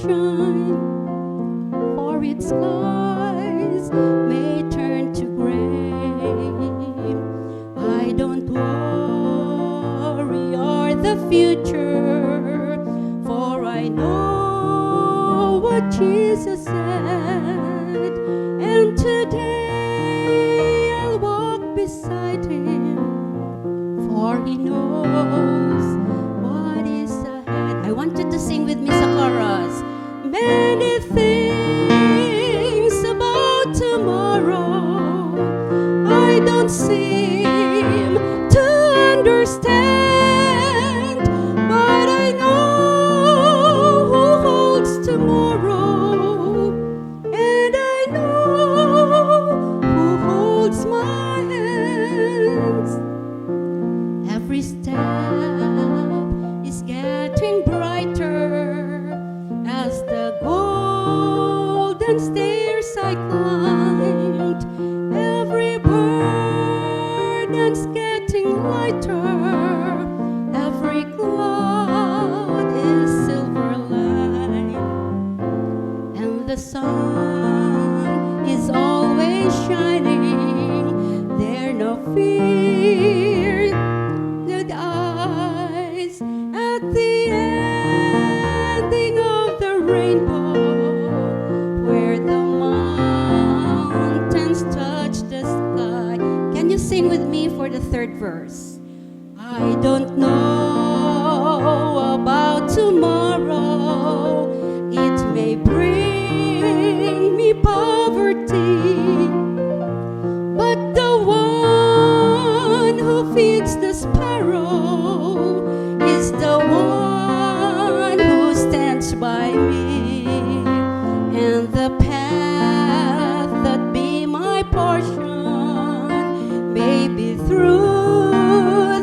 shine, for its skies may turn to gray. I don't worry or the future, for I know what Jesus said, and today I'll walk beside him, for he knows what is ahead. I want you to sing with me sa chorus. Many things about tomorrow I don't seem to understand, but I know who holds tomorrow, and I know who holds my hands. Every step is getting brighter as the golden stairs I climbed. Every burden's getting lighter. Every cloud is silver light, and the sun is always shining. There no fear that eyes at the ending of the rainbow, where the mountains touch the sky. Can you sing with me for the third verse? I don't know about tomorrow. It may bring me poverty, but the one who feeds the sparrow is the one who stands by me. And the path that be my portion may be through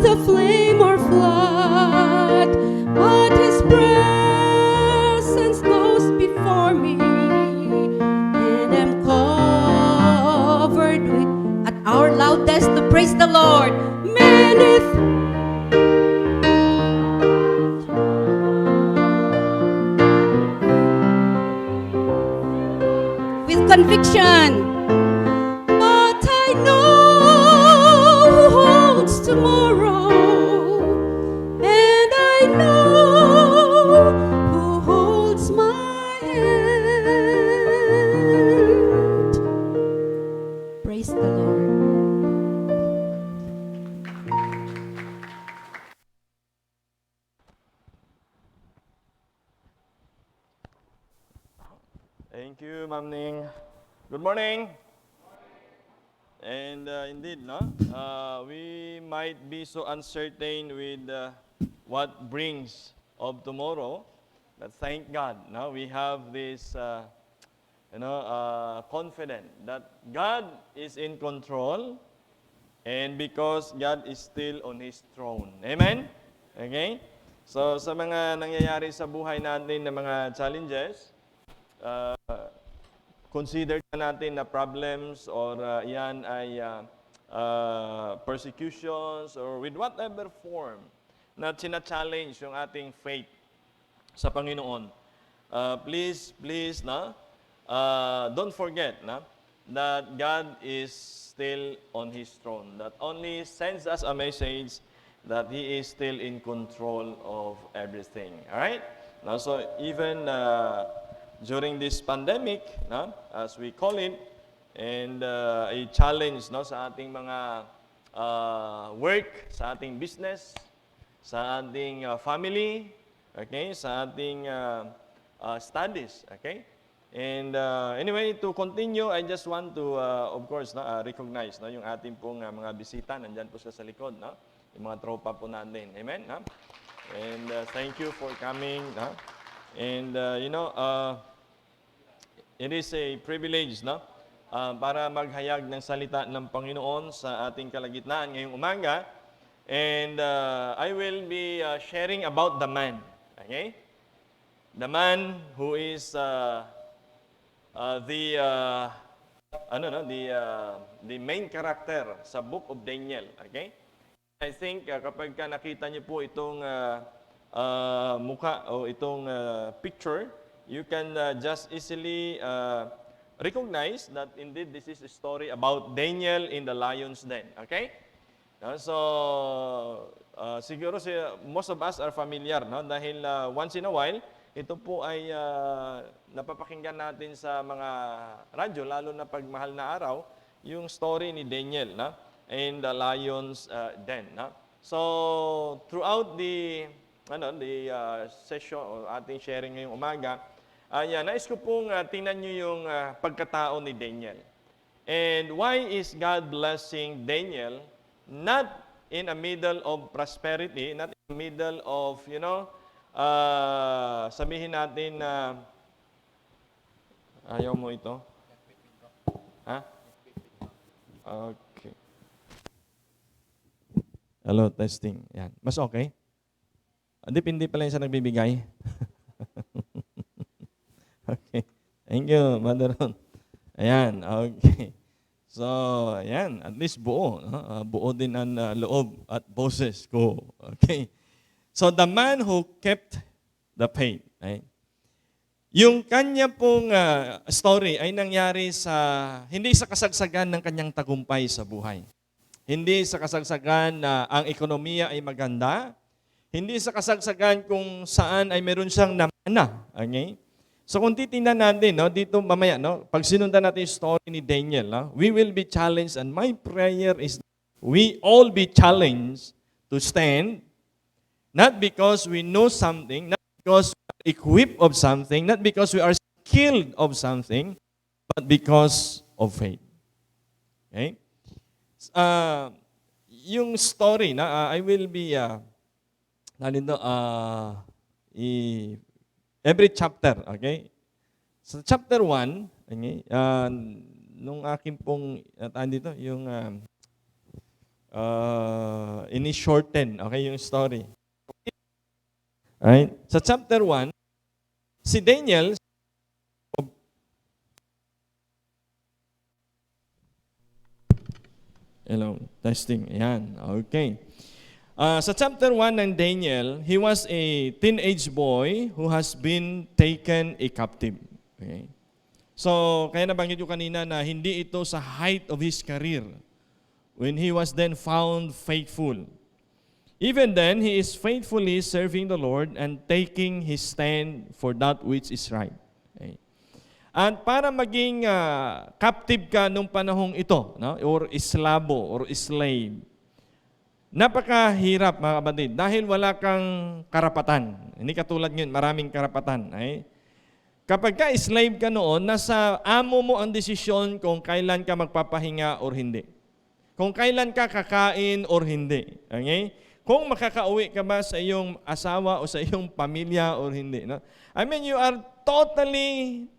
the flame or flood, but his presence goes before me, and I'm covered with, at our loudest, to praise the Lord. Many with conviction. But I know who holds tomorrow, and I know who holds my hand. Praise the Lord. Thank you, Ma'am Ning. Good morning. And indeed, no, we might be so uncertain with what brings of tomorrow, but thank God, no, we have this, confident that God is in control, and because God is still on His throne. Amen? Okay? So, sa mga nangyayari sa buhay natin na mga challenges, uh, consider natin na problems or yan ay persecutions or with whatever form na challenge yung ating faith sa Panginoon. Please, don't forget that God is still on His throne. That only sends us a message that He is still in control of everything. All right? Now, so even during this pandemic, as we call it, and a challenge sa ating mga work, sa ating business, sa ating family, okay, sa ating studies, okay? And anyway, to continue, I just want to, of course, recognize yung ating pong mga bisita. Nandyan po sa likod, yung mga tropa po natin. Amen? And thank you for coming. And, it is a privilege, para maghayag ng salita ng Panginoon sa ating kalagitnaan ngayong umaga. And I will be sharing about the man. Okay? The man who is the main character sa book of Daniel. Okay? I think kapag nakita niyo po itong mukha o itong picture, you can just easily recognize that indeed this is a story about Daniel in the lion's den. Okay? So, siguro most of us are familiar, no? Dahil once in a while, ito po ay napapakinggan natin sa mga radyo, lalo na pag mahal na araw, yung story ni Daniel, no? In the lion's den. No? So, throughout the session o ating sharing ngayong umaga, nais ko pong tingnan nyo yung pagkatao ni Daniel. And why is God blessing Daniel not in a middle of prosperity, not in the middle of, sabihin natin na ayaw mo ito? Ha? Okay. Hello, testing. Yan. Mas okay? Hindi pala yung sa nagbibigay. Okay. Thank you, Mother Ron. Ayan, okay. So, ayan, at least buo. No? Buo din ang loob at boses ko. Okay. So, the man who kept the faith. Right? Yung kanya pong story ay nangyari hindi sa kasagsagan ng kanyang tagumpay sa buhay. Hindi sa kasagsagan na ang ekonomiya ay maganda. Hindi sa kasagsagan kung saan ay meron siyang namana. Okay? So kung titingnan natin, dito mamaya, pag sinundan natin yung story ni Daniel, we will be challenged, and my prayer is we all be challenged to stand, not because we know something, not because we are equipped of something, not because we are skilled of something, but because of faith. Okay? Yung story I will be every chapter, okay? So chapter 1, okay, nung akin pong dito yung ini-shorten, okay, yung story. Right? Sa chapter 1, si Daniel Hello, testing. Ayan, okay. Sa chapter 1 ng Daniel, he was a teenage boy who has been taken a captive. Okay? So, kaya nabanggit ko kanina na hindi ito sa height of his career when he was then found faithful. Even then, he is faithfully serving the Lord and taking his stand for that which is right. Okay? At para maging captive ka nung panahong ito, or islabo or slave, napakahirap mga kapatid dahil wala kang karapatan. Hindi katulad ngayon, maraming karapatan. Ay? Kapag ka slave ka noon, nasa amo mo ang desisyon kung kailan ka magpapahinga or hindi. Kung kailan ka kakain or hindi. Okay? Kung makakauwi ka ba sa iyong asawa o sa iyong pamilya or hindi. No? I mean, you are totally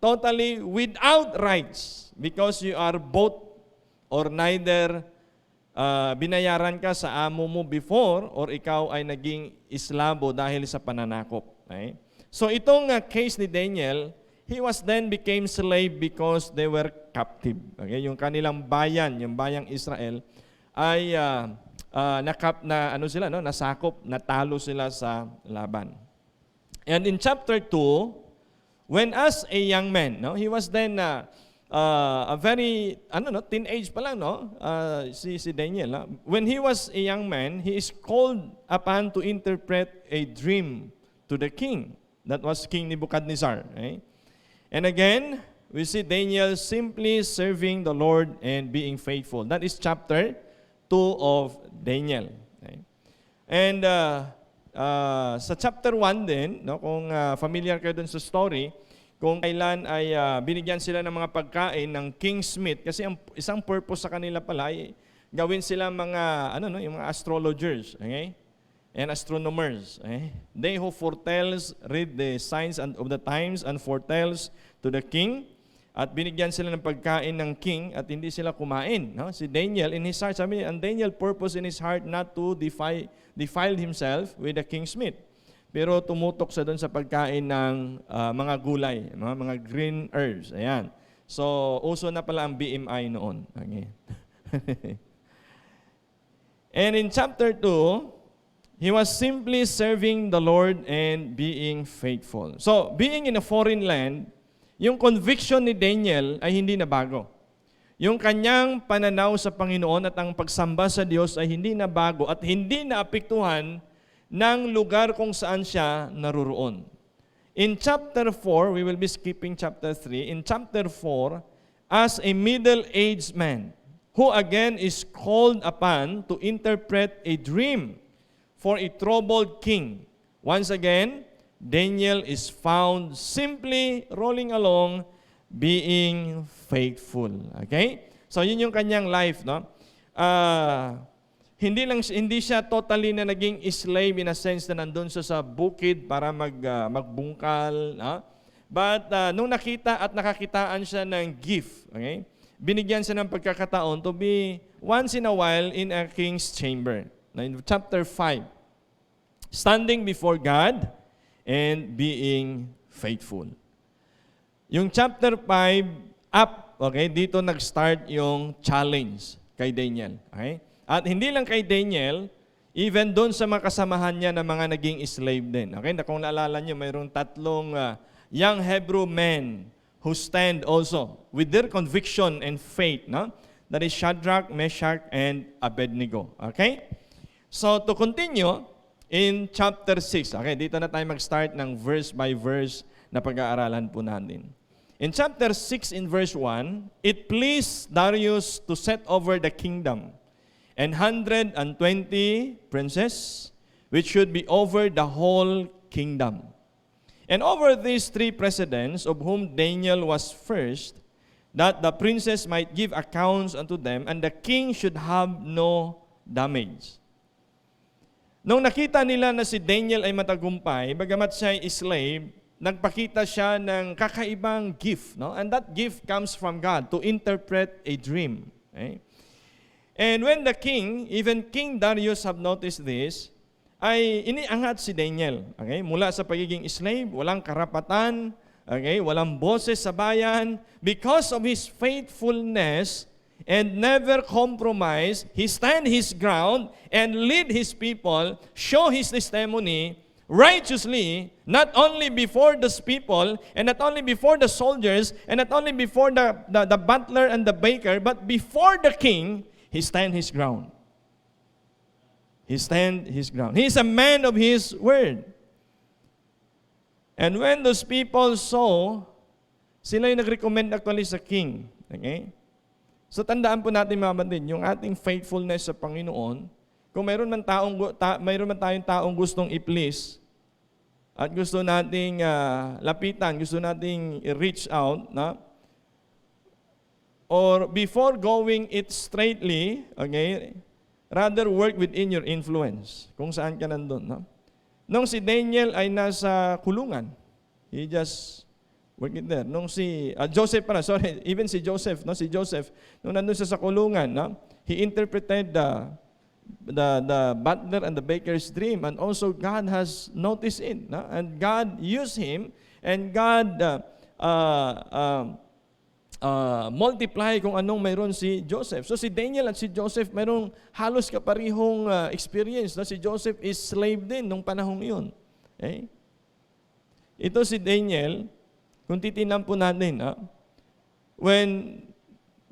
without rights because you are both or neither binayaran ka sa amo mo before or ikaw ay naging islabo dahil sa pananakop. Okay? So itong case ni Daniel, he was then became slave because they were captive. Okay? Yung kanilang bayan, yung bayang Israel, ay nasakop, natalo sila sa laban. And in chapter 2, when as a young man, he was then a very teenage pa lang, si Daniel. When he was a young man, he is called upon to interpret a dream to the king. That was King Nebuchadnezzar. Okay? And again, we see Daniel simply serving the Lord and being faithful. That is chapter 2 of Daniel. Okay? And sa chapter 1 din, kung familiar kayo dun sa story, kung kailan ay binigyan sila ng mga pagkain ng King Smith, kasi ang isang purpose sa kanila pala ay gawin sila mga yung mga astrologers, okay? And astronomers, okay? They who foretells, read the signs of the times and foretells to the king. At binigyan sila ng pagkain ng king at hindi sila kumain. No? Si Daniel, in his heart, sabi niya, and Daniel purpose in his heart not to defile himself with the king's meat. Pero tumutok sa doon sa pagkain ng mga gulay, mga green herbs. Ayan. So, uso na pala ang BMI noon. Okay. And in chapter 2, He was simply serving the Lord and being faithful. So, being in a foreign land, yung conviction ni Daniel ay hindi na bago. Yung kanyang pananaw sa Panginoon at ang pagsamba sa Diyos ay hindi na bago at hindi na apektuhan ng lugar kung saan siya naruroon. In chapter 4, we will be skipping chapter 3. In chapter 4, as a middle-aged man, who again is called upon to interpret a dream for a troubled king. Once again, Daniel is found simply rolling along, being faithful. Okay? So yun yung kanyang life, no? Hindi siya totally na naging slave in a sense na nandun siya sa bukid para magbungkal, no? But nung nakita at nakakitaan siya ng gift, okay? Binigyan siya ng pagkakataon to be once in a while in a king's chamber. Now, in chapter 5, standing before God and being faithful. Yung chapter 5 up, okay, dito nag-start yung challenge kay Daniel. Okay? At hindi lang kay Daniel, even doon sa mga kasamahan niya na mga naging slave din. Okay? Na kung naalala niyo, mayroong tatlong young Hebrew men who stand also with their conviction and faith. No? That is Shadrach, Meshach, and Abednego. Okay? So to continue, in chapter 6, okay, dito na tayo mag-start ng verse by verse na pag-aaralan po natin. In chapter 6 in verse 1, it pleased Darius to set over the kingdom and 120 princes, which should be over the whole kingdom. And over these three presidents, of whom Daniel was first, that the princes might give accounts unto them, and the king should have no damage. Nung nakita nila na si Daniel ay matagumpay, bagamat siya ay slave, nagpakita siya ng kakaibang gift. No? And that gift comes from God to interpret a dream. Okay? And when the king, even King Darius have noticed this, ay iniangat si Daniel. Okay? Mula sa pagiging slave, walang karapatan, okay? Walang boses sa bayan. Because of his faithfulness, and never compromise, he stand his ground and lead his people, show his testimony righteously, not only before those people, and not only before the soldiers, and not only before the butler and the baker, but before the king, he stand his ground. He stand his ground. He is a man of his word. And when those people saw, sila yung nag-recommend actually sa king. Okay? So tandaan po natin mga kapatid, yung ating faithfulness sa Panginoon, kung mayroon man tayong taong gustong i-please at gusto nating lapitan, gusto nating i-reach out, na, or before going it straightly, okay, rather work within your influence, kung saan ka nandun. No? Nung si Daniel ay nasa kulungan, he just work it there. Nung si Joseph even si Joseph, no, si Joseph, nung nandun siya sa kulungan, no, he interpreted the butler and the baker's dream, and also God has noticed it, no? And God used him, and God multiply kung anong mayroon si Joseph. So si Daniel at si Joseph mayroong halos kaparihong experience, no? Si Joseph is slave din nung panahong yun. Okay? Ito si Daniel, kung titingnan po natin, when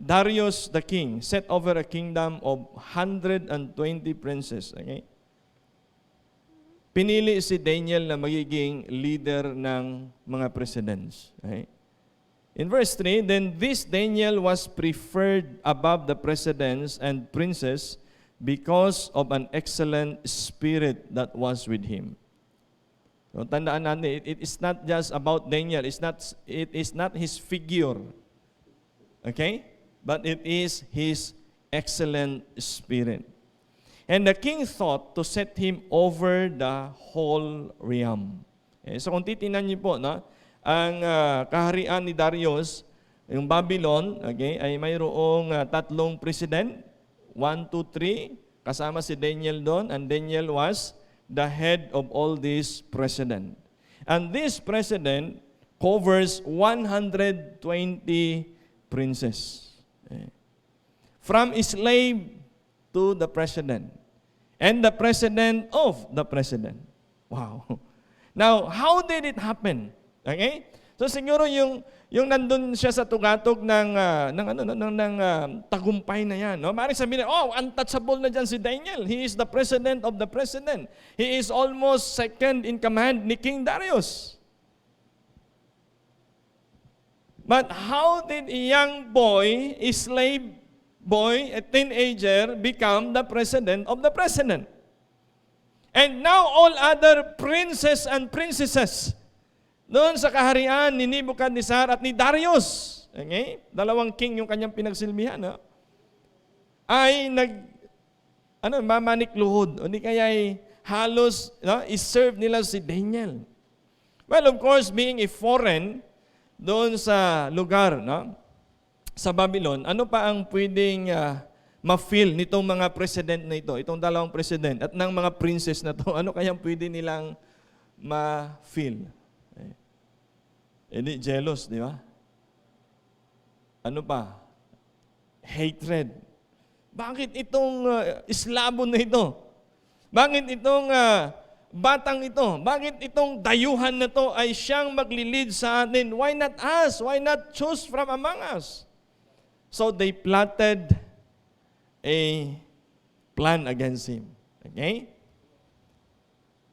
Darius the king set over a kingdom of 120 princes, okay? Pinili si Daniel na magiging leader ng mga presidents. Okay? In verse 3, then this Daniel was preferred above the presidents and princes because of an excellent spirit that was with him. So, tandaan natin, it is not just about Daniel. It is not his figure. Okay? But it is his excellent spirit. And the king thought to set him over the whole realm. Okay? So kung titingnan niyo po, no, ang kaharian ni Darius, yung Babylon, okay, ay mayroong tatlong president, 1, 2, 3, kasama si Daniel doon, and Daniel was the head of all these president. And this president covers 120 princes. Okay. From slave to the president. and the president of the president. Wow. Now, how did it happen? Okay? So siguro yung nandun siya sa tugatog ng tagumpay na yan, no? Maaaring sabihin, oh, untouchable na diyan si Daniel. He is the president of the president. He is almost second in command ni King Darius. But how did a young boy, a slave boy, a teenager, become the president of the president? And now all other princes and princesses doon sa kaharian ni Nebuchadnezzar at ni Darius, okay? Dalawang king yung kanyang pinagsilbihan, no? Ay mamanikluhod, o di kaya ay halos, no, iserve nila si Daniel. Well, of course, being a foreign doon sa lugar, no, sa Babylon, ano pa ang pwedeng ma-feel nitong mga president na ito, itong dalawang president at ng mga princess na to, ano kayang pwede nilang ma-feel? Hindi, jealous, di ba? Ano pa? Hatred. Bakit itong Islabon na ito? Bakit itong batang ito? Bakit itong dayuhan na to ay siyang maglilid sa atin? Why not us? Why not choose from among us? So they plotted a plan against him. Okay?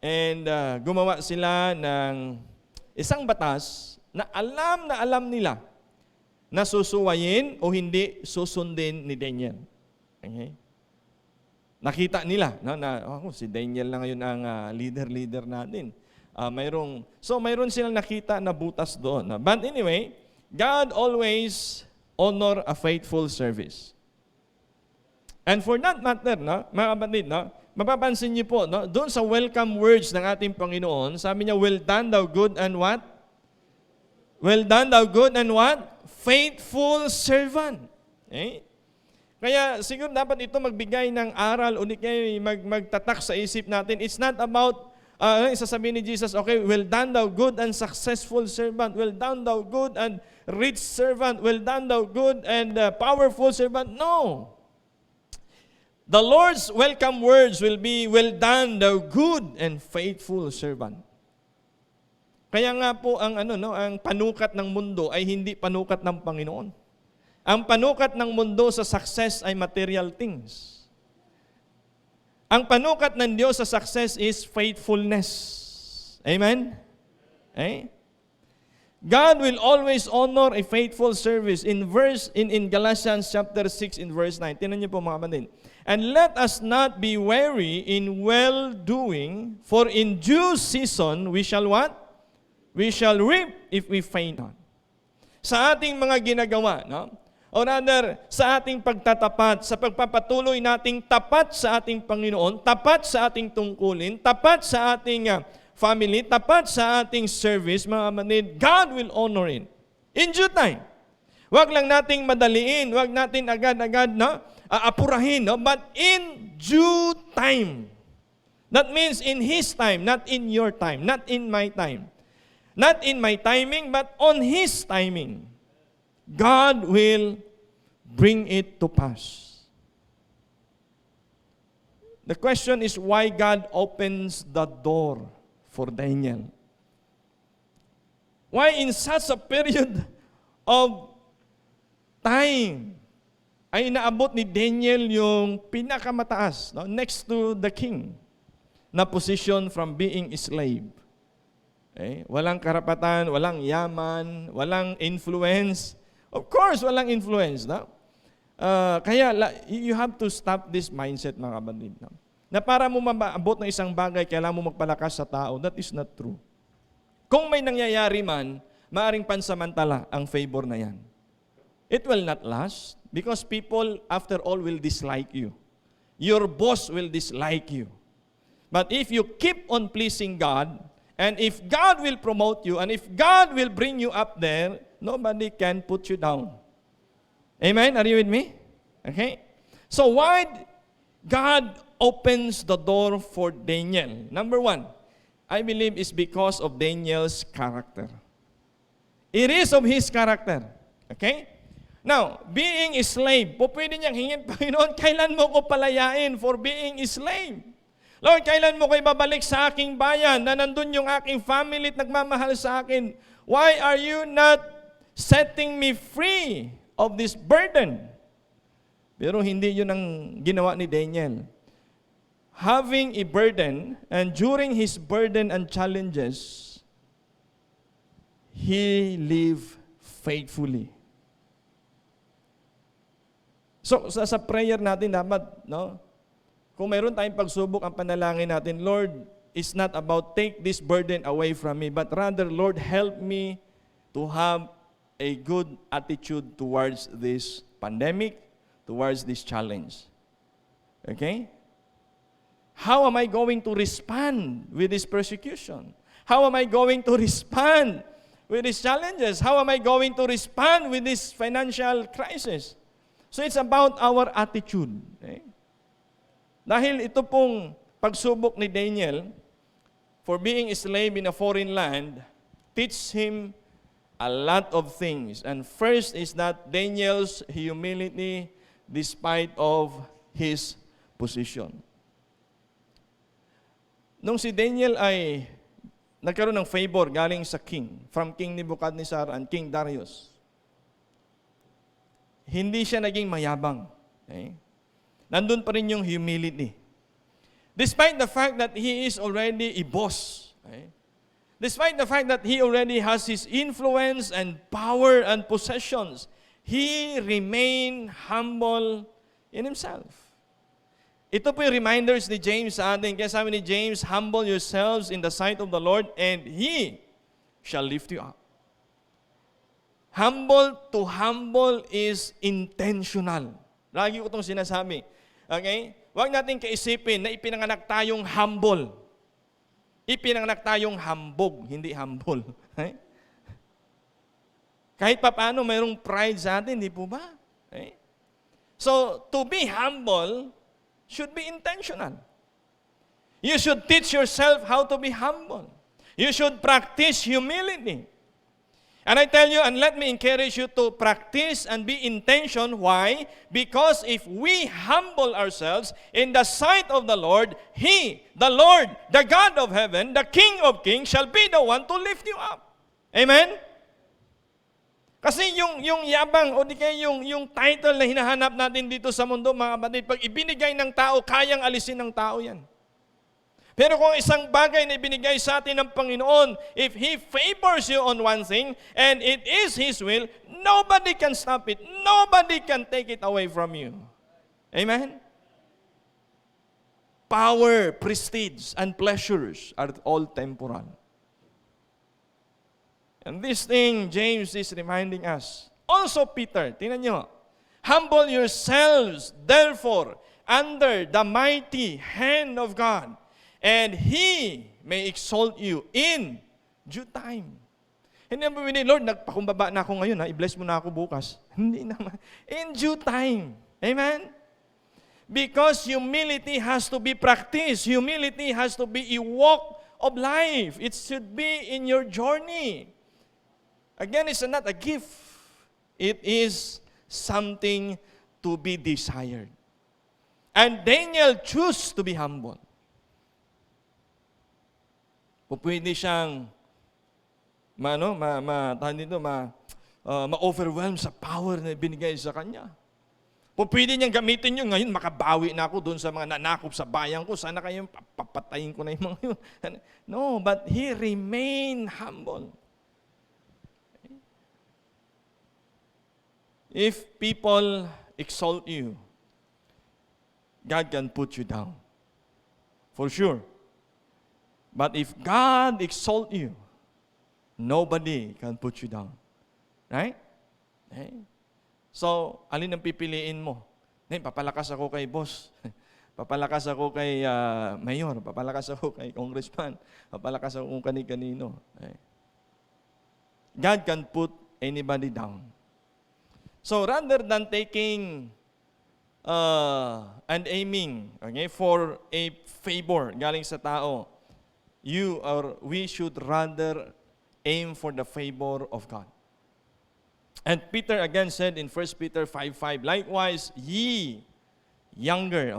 And gumawa sila ng isang batas na alam nila na susuwayin o hindi susundin ni Daniel. Okay? Nakita nila na si Daniel na ngayon ang leader natin. Mayroon silang nakita na butas doon. But anyway, God always honor a faithful service. And for that matter, mga kapatid, mapapansin niyo po, doon sa welcome words ng ating Panginoon, sabi niya, well done thou good and what? Well done, thou good and what? Faithful servant. Okay? Kaya siguro dapat ito magbigay ng aral o di kaya magtatak sa isip natin. It's not about, sasabihin ni Jesus, okay, well done, thou good and successful servant. Well done, thou good and rich servant. Well done, thou good and powerful servant. No. The Lord's welcome words will be, well done, thou good and faithful servant. Kaya nga po ang panukat ng mundo ay hindi panukat ng Panginoon. Ang panukat ng mundo sa success ay material things. Ang panukat ng Diyos sa success is faithfulness. Amen? Okay? God will always honor a faithful service. In Galatians chapter 6 in verse 9. Tingnan niyo po mga kapatid. And let us not be weary in well-doing, for in due season we shall what? We shall reap if we faint not. Sa ating mga ginagawa, o rather, sa ating pagtatapat, sa pagpapatuloy nating tapat sa ating Panginoon, tapat sa ating tungkulin, tapat sa ating family, tapat sa ating service, mga kapatid, God will honor it. In due time. Huwag lang nating madaliin, huwag natin agad-agad apurahin, but in due time. That means in His time, not in your time, not in my time. Not in my timing, but on His timing. God will bring it to pass. The question is why God opens the door for Daniel. Why in such a period of time ay naabot ni Daniel yung pinakamataas, next to the king, na position from being a slave. Okay? Walang karapatan, walang yaman, walang influence. Of course, walang influence. Kaya you have to stop this mindset, mga kapatid. Na para mo maabot ng isang bagay, kailangan mo magpalakas sa tao. That is not true. Kung may nangyayari man, maaring pansamantala ang favor na yan. It will not last because people, after all, will dislike you. Your boss will dislike you. But if you keep on pleasing God, and if God will promote you, and if God will bring you up there, nobody can put you down. Amen? Are you with me? Okay? So why God opens the door for Daniel? Number one, I believe is because of Daniel's character. It is of his character. Okay? Now, being a slave, pwede niyang hingin, Panginoon, kailan mo ko palayain for being a slave? Lord, kailan mo ko ibabalik sa aking bayan na nandun yung aking family at nagmamahal sa akin? Why are you not setting me free of this burden? Pero hindi yun ang ginawa ni Daniel. Having a burden, and during his burden and challenges, he lived faithfully. So, sa prayer natin dapat, no? Kung mayroon tayong pagsubok, ang panalangin natin, Lord, is not about take this burden away from me, but rather, Lord, help me to have a good attitude towards this pandemic, towards this challenge. Okay? How am I going to respond with this persecution? How am I going to respond with these challenges? How am I going to respond with this financial crisis? So it's about our attitude. Okay? Dahil ito pong pagsubok ni Daniel for being a slave in a foreign land, teach him a lot of things. And first is that Daniel's humility despite of his position. Nung si Daniel ay nagkaroon ng favor galing sa king, from King Nebuchadnezzar and King Darius, hindi siya naging mayabang. Okay? Nandun pa rin yung humility. Despite the fact that he is already a boss, okay? Despite the fact that he already has his influence and power and possessions, he remained humble in himself. Ito po yung reminders ni James sa atin. Kaya sabi ni James, humble yourselves in the sight of the Lord and He shall lift you up. Humble to humble is intentional. Lagi ko itong sinasabi. Okay? Huwag natin kaisipin na ipinanganak tayong humble. Ipinanganak tayong hambog, hindi humble. Okay? Kahit pa paano mayroong pride sa atin, di po ba? Okay? So, to be humble should be intentional. You should teach yourself how to be humble. You should practice humility. And I tell you, and let me encourage you to practice and be intention. Why? Because if we humble ourselves in the sight of the Lord, He, the Lord, the God of heaven, the King of kings, shall be the one to lift you up. Amen? Kasi yung yabang o di kaya yung title na hinahanap natin dito sa mundo, mga kapatid, pag ibinigay ng tao, kayang alisin ng tao yan. Pero kung isang bagay na ibinigay sa atin ng Panginoon, if He favors you on one thing, and it is His will, nobody can stop it. Nobody can take it away from you. Amen? Power, prestige, and pleasures are all temporal. And this thing, James is reminding us. Also Peter, tingnan nyo, humble yourselves, therefore, under the mighty hand of God, and He may exalt you in due time. Hindi naman bibili, Lord, nagpakumbaba na ako ngayon, i-bless mo na ako bukas. Hindi naman. In due time. Amen? Because humility has to be practiced. Humility has to be a walk of life. It should be in your journey. Again, it's not a gift. It is something to be desired. And Daniel chose to be humble. Pwede siyang ma-overwhelm sa power na binigay sa kanya. Pwede niyang gamitin yun. Ngayon, makabawi na ako doon sa mga nanakop sa bayan ko. Sana kayong papatayin ko na yung mga yun. No, but he remained humble. If people exalt you, God can put you down. For sure. But if God exalt you, nobody can put you down. Right? Okay? So, alin ang pipiliin mo? Papalakas ako kay boss. Papalakas ako kay mayor. Papalakas ako kay congressman. Papalakas ako kung kani-kanino. Okay? God can put anybody down. So, rather than taking and aiming, okay, for a favor galing sa tao, we should rather aim for the favor of God. And Peter again said in 1 Peter 5:5, likewise, ye younger,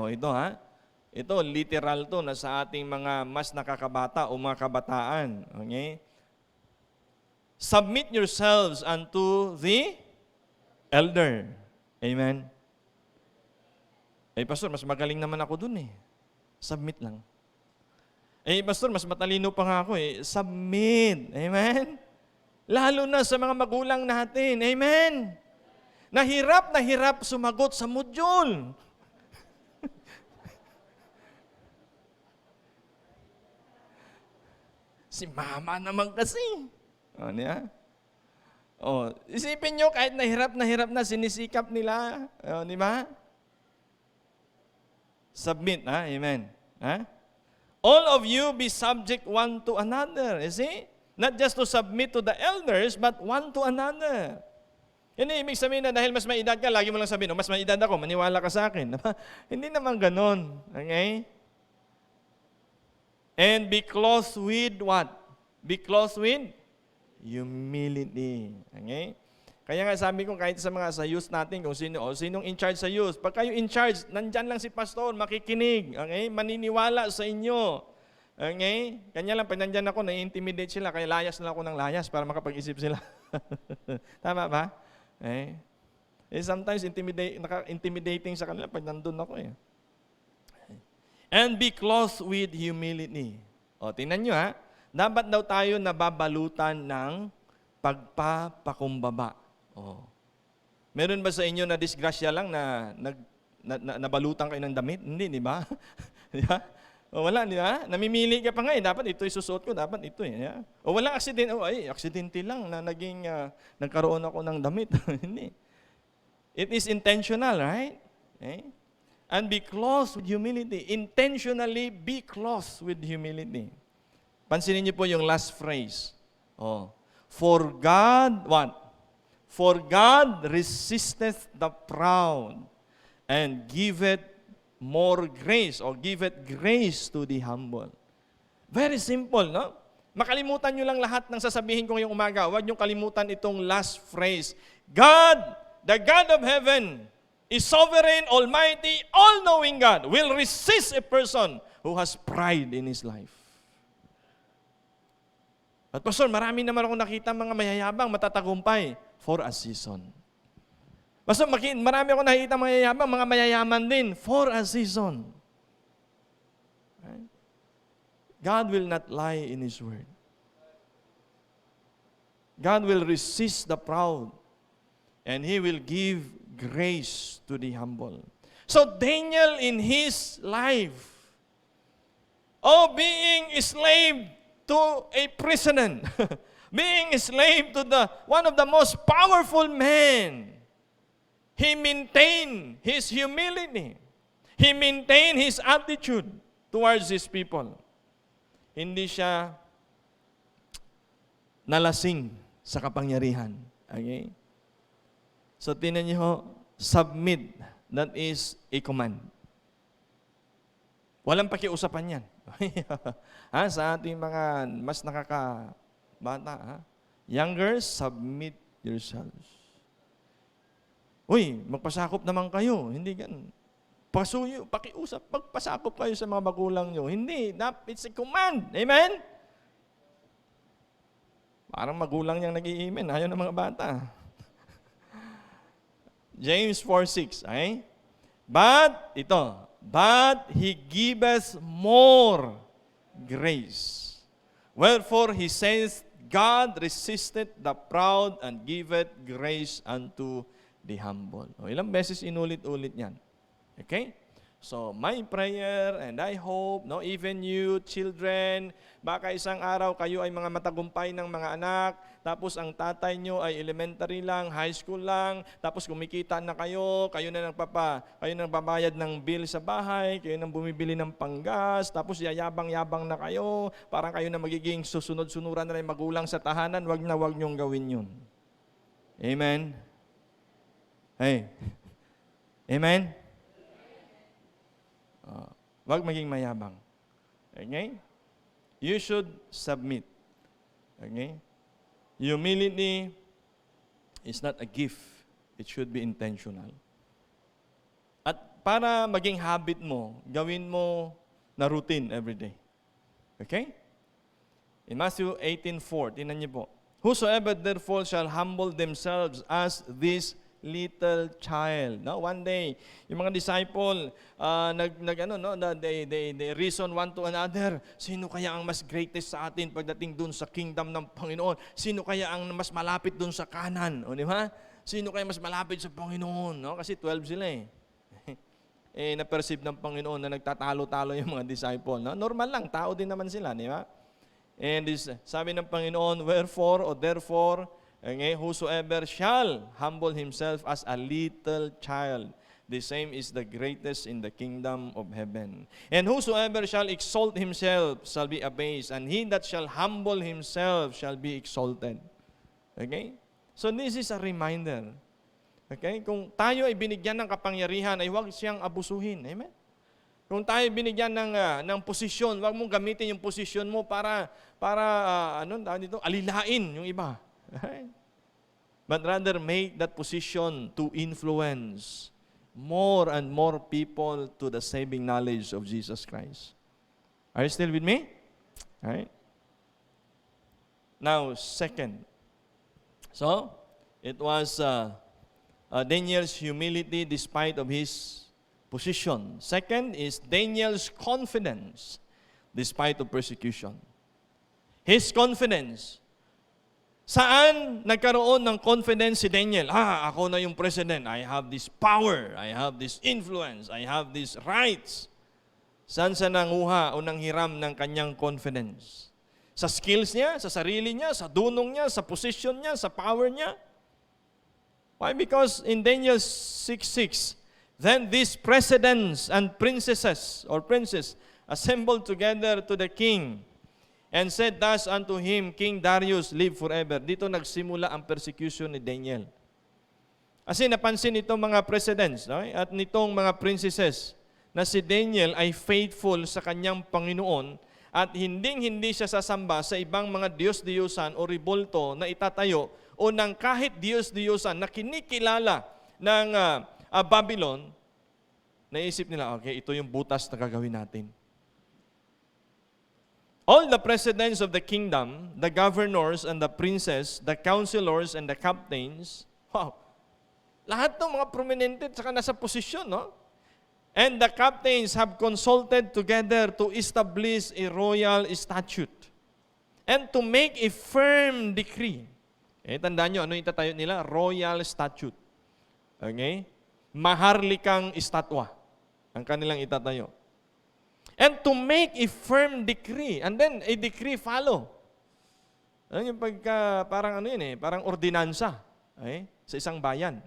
Ito, literal to na sa ating mga mas nakakabata o mga kabataan. Okay? Submit yourselves unto the elder. Amen? Pastor, mas magaling naman ako dun eh. Submit lang. Pastor, mas matalino pa nga ako eh. Submit. Amen? Lalo na sa mga magulang natin. Amen? Na hirap sumagot sa module. Si mama naman kasi. O, niya? Isipin nyo, kahit na hirap na, sinisikap nila. O, di ba? Submit, ha? Amen. Ha? All of you be subject one to another. You see? Not just to submit to the elders, but one to another. Hindi ibig sabihin na dahil mas may edad ka, lagi mo lang sabihin, mas may edad ako, maniwala ka sa akin. Hindi naman ganon. Okay? And be clothed with what? Be clothed with humility. Okay? Kaya nga sabi ko, kahit sa mga sa youth natin, kung sinong in charge sa youth, pag kayo in charge, nandyan lang si pastor, makikinig. Okay? Maniniwala sa inyo. Okay? Kanya lang, pag nandyan ako, na-intimidate sila, kaya layas na ako ng layas para makapag-isip sila. Tama ba? Okay? Sometimes intimidating sa kanila pag nandun ako eh. And be clothed with humility. Tingnan nyo ha, dapat daw tayo nababalutan ng pagpapakumbaba. Meron ba sa inyo na disgrasya lang na nabalutan kayo ng damit? Hindi, di ba? Wala, di ba? Namimili ka pa nga dapat ito isusuot ko, dapat ito eh. Walang aksidente, aksidente lang na nagkaroon ako ng damit. Hindi. It is intentional, right? Okay? And be clothed with humility. Intentionally be clothed with humility. Pansinin niyo po yung last phrase. For God, what? For God resisteth the proud and giveth more grace or giveth grace to the humble. Very simple, no? Makalimutan nyo lang lahat ng sasabihin ko ngayong umaga. Huwag nyo kalimutan itong last phrase. God, the God of heaven, is sovereign, almighty, all-knowing God, will resist a person who has pride in his life. At Pastor, marami naman akong nakita mga mayayabang, matatagumpay for a season. Pastor, marami akong nakita mayayabang, mga mayayaman din for a season. Right? God will not lie in His word. God will resist the proud and He will give grace to the humble. So Daniel in his life, being a slave to a president, being a slave to one of the most powerful men, he maintained his humility. He maintained his attitude towards his people. Hindi siya nalasing sa kapangyarihan. Okay? So, tinan niyo, submit, that is a command. Walang pakiusapan yan. Sa ating mga mas nakakabata, youngers, submit yourselves. Uy, magpasakop naman kayo. Hindi ganun. Pasuyo, pakiusap, pagpasakop kayo sa mga magulang nyo. Hindi, it's a command. Amen? Parang magulang niyang nag-i-amen. Ayaw ng mga bata. James 4:6, okay? But He giveth more grace. Wherefore He says, God resisteth the proud and giveth grace unto the humble. Ilang beses inulit-ulit yan. Okay? So, my prayer and I hope, even you, children, baka isang araw kayo ay mga matagumpay ng mga anak, tapos ang tatay nyo ay elementary lang, high school lang, tapos kumikita na kayo na nagbabayad ng bill sa bahay, kayo nang bumibili ng panggas, tapos yayabang-yabang na kayo, parang kayo na magiging susunod-sunuran na rin magulang sa tahanan, wag nyong gawin yun. Amen? Hey. Amen? Wag maging mayabang. Okay? You should submit. Okay? Humility is not a gift. It should be intentional. At para maging habit mo, gawin mo na routine every day. Okay? In Matthew 18:4, tingnan niyo po. Whosoever therefore shall humble themselves as this little child. No, one day, yung mga disciple they reason one to another, sino kaya ang mas greatest sa atin pagdating dun sa kingdom ng Panginoon? Sino kaya ang mas malapit dun sa kanan? O di ba? Sino kaya mas malapit sa Panginoon? No, kasi 12 sila eh. Na-perceive ng Panginoon na nagtatalo-talo yung mga disciple. No? Normal lang, tao din naman sila, di ba? And sabi ng Panginoon, wherefore or therefore, whosoever shall humble himself as a little child, the same is the greatest in the kingdom of heaven. And whosoever shall exalt himself shall be abased, and he that shall humble himself shall be exalted. Okay? So this is a reminder. Okay? Kung tayo ay binigyan ng kapangyarihan, ay huwag siyang abusuhin. Amen? Kung tayo binigyan ng posisyon, huwag mong gamitin yung posisyon mo para alilain yung iba. Right? But rather make that position to influence more and more people to the saving knowledge of Jesus Christ. Are you still with me? All right. Now, second. So, it was Daniel's humility despite of his position. Second is Daniel's confidence despite of persecution. His confidence. Saan nagkaroon ng confidence si Daniel? Ako na yung president. I have this power. I have this influence. I have these rights. Saan sa nanguha o nanghiram ng kanyang confidence? Sa skills niya, sa sarili niya, sa dunong niya, sa position niya, sa power niya? Why? Because in Daniel 6:6, then these presidents and princesses or princes assembled together to the king and said thus unto him, King Darius, live forever. Dito nagsimula ang persecution ni Daniel. Kasi napansin itong mga presidents at nitong mga princesses na si Daniel ay faithful sa kanyang Panginoon at hindi siya sasamba sa ibang mga Diyos-Diyusan o ribulto na itatayo o ng kahit Diyos-Diyusan na kinikilala ng Babylon. Naisip nila, okay, ito yung butas na gagawin natin. All the presidents of the kingdom, the governors and the princes, the counselors and the captains, lahat ng mga prominente at saka nasa posisyon, no? And the captains have consulted together to establish a royal statute and to make a firm decree. Tandaan nyo, ano itatayo nila? Royal statute. Okay? Maharlikang estatwa ang kanilang itatayo. And to make a firm decree. And then, a decree follow. Ano yung parang ordinansa. Sa isang bayan.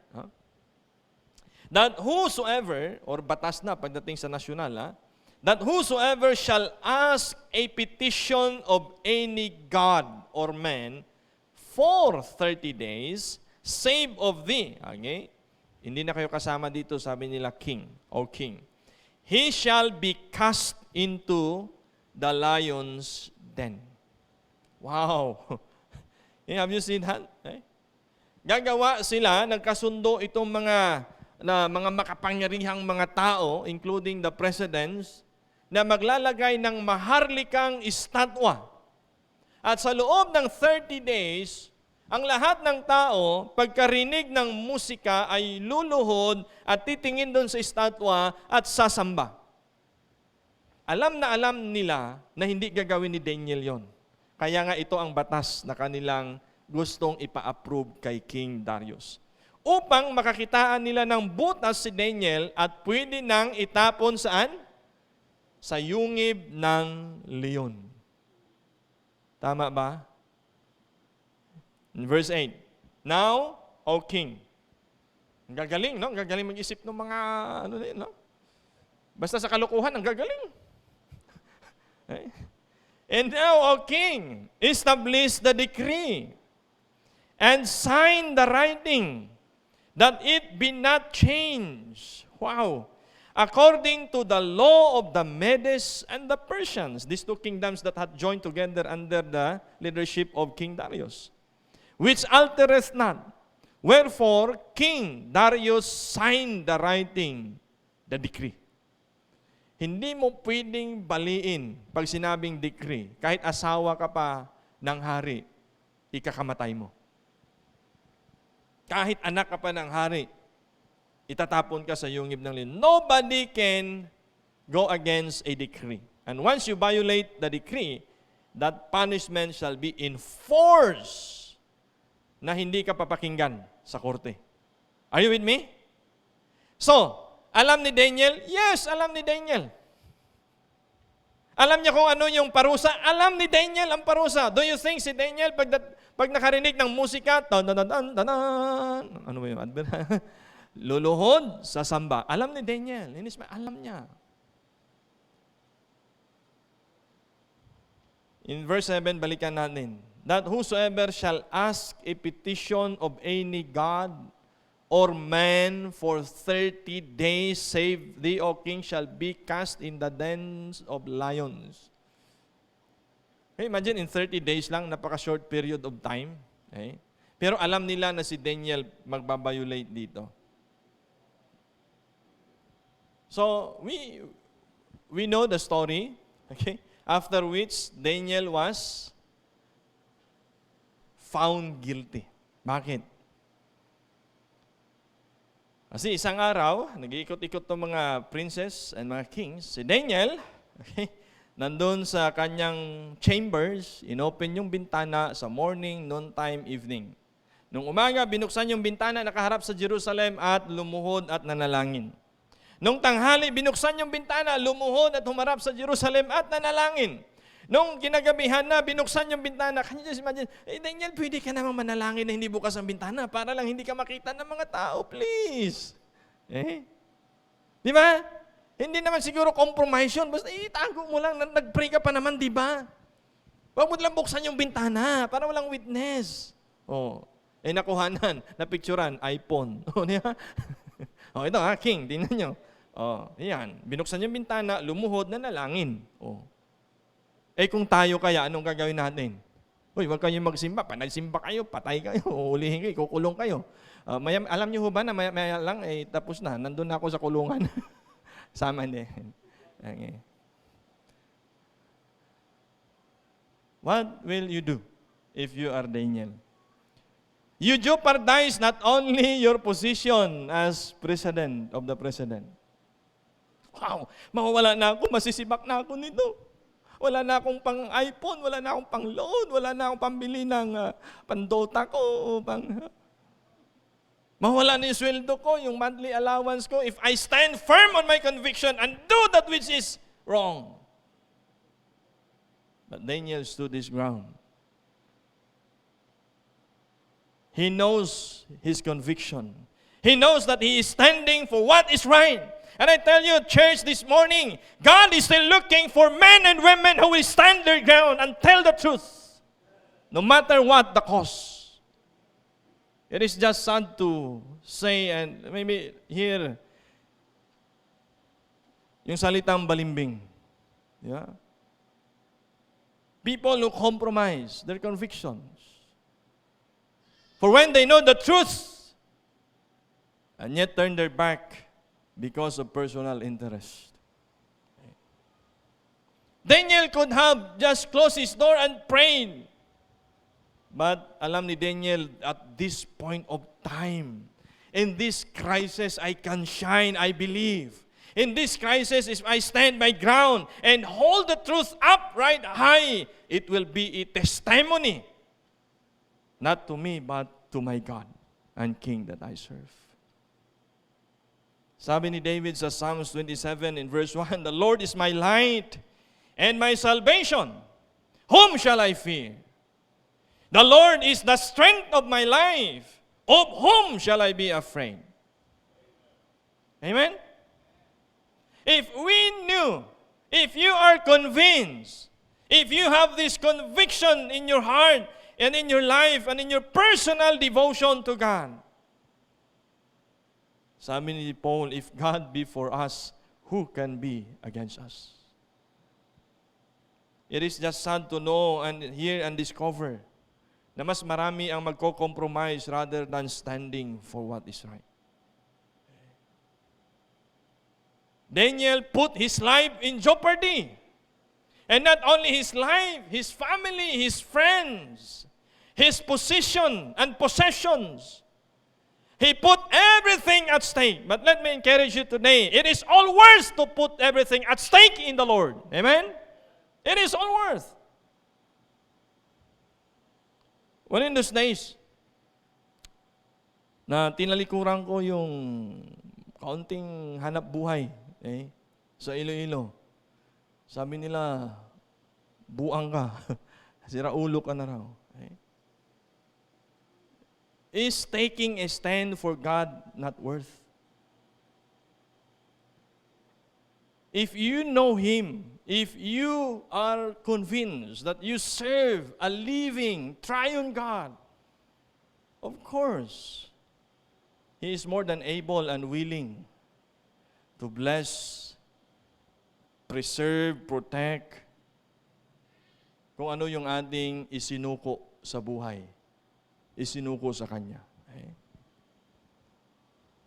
That whosoever, or batas na pagdating sa nasyonal, that whosoever shall ask a petition of any god or man for 30 days, save of thee. Okay? Hindi na kayo kasama dito, sabi nila king or king. He shall be cast into the lion's den. Wow! Have you seen that? Gagawa sila, nagkasundo itong mga makapangyarihang mga tao, including the presidents, na maglalagay ng maharlikang estatwa. At sa loob ng 30 days, ang lahat ng tao, pagkarinig ng musika ay luluhod at titingin doon sa estatwa at sasamba. Alam na alam nila na hindi gagawin ni Daniel yon. Kaya nga ito ang batas na kanilang gustong ipa-approve kay King Darius. Upang makakitaan nila ng butas si Daniel at pwede nang itapon saan? Sa yungib ng leon. Tama ba? In verse 8, now, O King. Ang gagaling, no? Ang gagaling mag-isip ng mga, no? Basta sa kalokohan, ang gagaling. Okay? And now, O King, establish the decree and sign the writing that it be not changed. Wow. According to the law of the Medes and the Persians, these two kingdoms that had joined together under the leadership of King Darius, which altereth not. Wherefore, King Darius signed the writing the decree. Hindi mo pwedeng baliin pag sinabing decree. Kahit asawa ka pa ng hari, ikakamatay mo. Kahit anak ka pa ng hari, itatapon ka sa yungib ng leon. Nobody can go against a decree. And once you violate the decree, that punishment shall be enforced na hindi ka papakinggan sa korte. Are you with me? So, alam ni Daniel? Yes, alam ni Daniel. Alam niya kung ano yung parusa? Alam ni Daniel ang parusa. Do you think si Daniel, pag nakarinig ng musika, ano ba yung advert? Luluhod sa samba. Alam ni Daniel. Alam niya. In verse 7, balikan natin. That whosoever shall ask a petition of any god or man for 30 days, save thee, O king, shall be cast in the dens of lions. Okay, imagine in 30 days lang, napaka-short period of time. Okay? Pero alam nila na si Daniel magbabiolate dito. So, we know the story. Okay? After which, Daniel was found guilty. Bakit? Kasi isang araw, nag-iikot-ikot ng mga princess and mga kings, si Daniel, okay, nandun sa kanyang chambers, inopen yung bintana sa morning, noontime, evening. Nung umaga, binuksan yung bintana, nakaharap sa Jerusalem at lumuhod at nanalangin. Nung tanghali, binuksan yung bintana, lumuhod at humarap sa Jerusalem at nanalangin. Nung kinagabihan na, binuksan yung bintana, can you just imagine, Daniel, pwede ka namang manalangin na hindi bukas ang bintana para lang hindi ka makita ng mga tao, please. Di ba? Hindi naman siguro compromise yun, basta itago mo lang, nag-pray ka pa naman, di ba? Huwag mo lang buksan yung bintana para walang witness. Nakuhanan, napicturan, iPhone. Di ba? Ito king, tingnan nyo. Yan, binuksan yung bintana, lumuhod, nanalangin. Kung tayo kaya, anong gagawin natin? Huwag kayong magsimba. Pa nagsimba kayo, patay kayo, uulihin kayo, kukulong kayo. Alam niyo ba na maya lang, tapos na. Nandun na ako sa kulungan. Sama din. Okay. What will you do if you are Daniel? You jeopardize not only your position as president of the president. Wow, mawawala na ako, masisibak na ako nito. Wala na akong pang iPhone, wala na akong pang load, wala na akong pambili ng pandota ko. Mawala na yung sweldo ko, yung monthly allowance ko, if I stand firm on my conviction and do that which is wrong. But Daniel stood his ground. He knows his conviction. He knows that he is standing for what is right. And I tell you, church, this morning, God is still looking for men and women who will stand their ground and tell the truth, no matter what the cost. It is just sad to say, and maybe hear yung salitang balimbing. Yeah? People who compromise their convictions. For when they know the truth, and yet turn their back because of personal interest. Daniel could have just closed his door and prayed. But alam ni Daniel, at this point of time, in this crisis, I can shine, I believe. In this crisis, if I stand my ground and hold the truth up right high, it will be a testimony, not to me, but to my God and King that I serve. Sabi ni David sa Psalms 27 in verse 1, the Lord is my light and my salvation. Whom shall I fear? The Lord is the strength of my life. Of whom shall I be afraid? Amen? If we knew, if you are convinced, if you have this conviction in your heart and in your life and in your personal devotion to God, sabi ni Paul, if God be for us, who can be against us? It is just sad to know and hear and discover na mas marami ang magko-compromise rather than standing for what is right. Daniel put his life in jeopardy. And not only his life, his family, his friends, his position and possessions. He put everything at stake. But let me encourage you today, it is all worth to put everything at stake in the Lord. Amen? It is all worth. Well, in those days, na tinalikuran ko yung kaunting hanap buhay sa Iloilo. Sabi nila, buang ka. Siraulo ka na raw. Is taking a stand for God not worth? If you know Him, if you are convinced that you serve a living, triune God, of course, He is more than able and willing to bless, preserve, protect, kung ano yung ating isinuko sa buhay. Isinuko sa Kanya. Okay?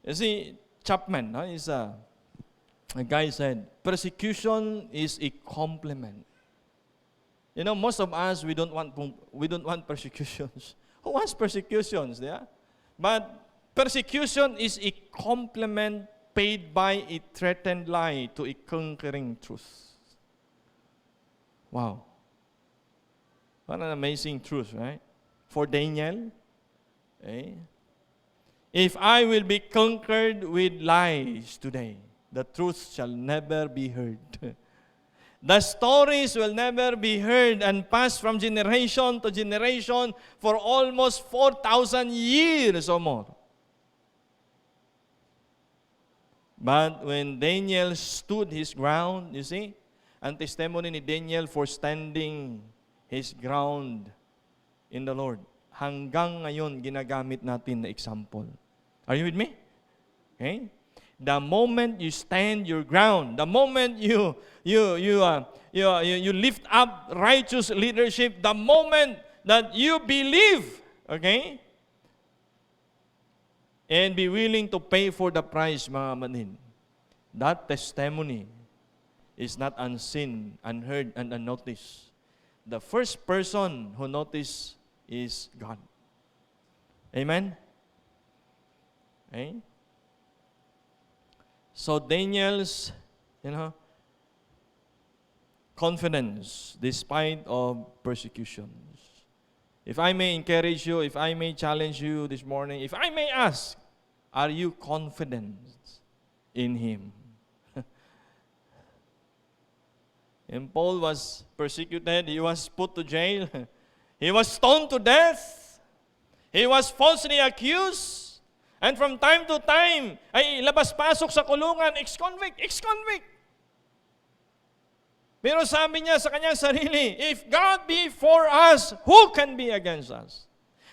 You see, Chapman, is a guy said, persecution is a compliment. You know, most of us, we don't want persecutions. Who wants persecutions? Yeah? But persecution is a compliment paid by a threatened lie to a conquering truth. Wow. What an amazing truth, right? For Daniel, if I will be conquered with lies today, the truth shall never be heard. The stories will never be heard and pass from generation to generation for almost 4,000 years or more. But when Daniel stood his ground, you see, ang testimony ni Daniel for standing his ground in the Lord. Hanggang ngayon, ginagamit natin na example. Are you with me? Okay? The moment you stand your ground, the moment you lift up righteous leadership, the moment that you believe, okay, and be willing to pay for the price, mga manin, that testimony is not unseen, unheard, and unnoticed. The first person who noticed is God. Amen? Okay? So Daniel's, confidence despite of persecutions. If I may encourage you, if I may challenge you this morning, if I may ask, are you confident in Him? And Paul was persecuted, he was put to jail, he was stoned to death, he was falsely accused, and from time to time, ay labas-pasok sa kulungan, ex-convict. Pero sabi niya sa kanyang sarili, if God be for us, who can be against us?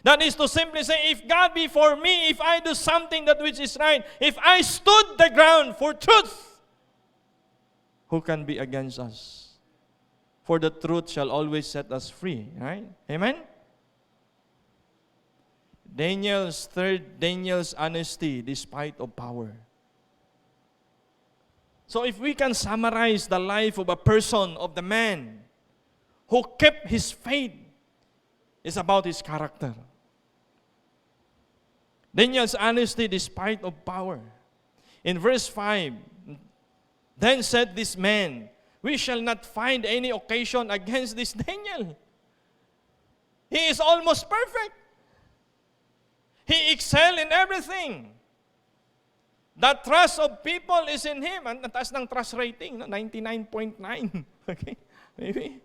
That is to simply say, if God be for me, if I do something that which is right, if I stood the ground for truth, who can be against us? For the truth shall always set us free. Right? Amen? Daniel's honesty despite of power. So if we can summarize the life of a person, of the man who kept his faith, it's about his character. Daniel's honesty despite of power. In verse 5, then said this man, we shall not find any occasion against this Daniel. He is almost perfect. He excels in everything. The trust of people is in him. Ang taas ng trust rating, 99.9. Okay? Maybe.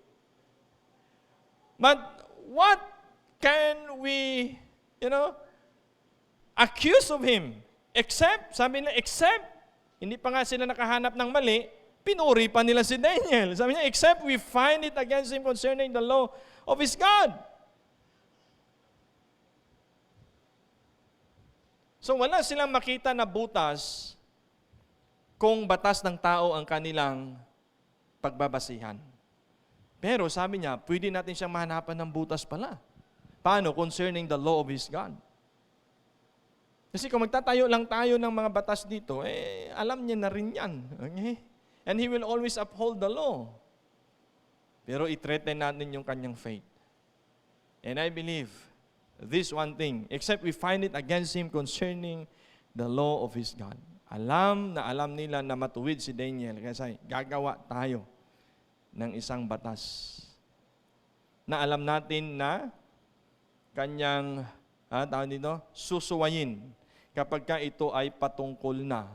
But what can we, accuse of him? Except, sabi nila, hindi pa nga sila nakahanap ng mali, pinuri pa nila si Daniel. Sabi niya, except we find it against him concerning the law of his God. So wala silang makita na butas kung batas ng tao ang kanilang pagbabasihan. Pero sabi niya, pwede natin siyang mahanapan ng butas pala. Paano? Concerning the law of his God. Kasi kung magtatayo lang tayo ng mga batas dito, alam niya na rin yan. Okay? And He will always uphold the law. Pero i-threaten natin yung kanyang faith. And I believe this one thing, except we find it against him concerning the law of his God. Alam nila na matuwid si Daniel kasi gagawa tayo ng isang batas na alam natin na kanyang susuwayin kapag ka ito ay patungkol na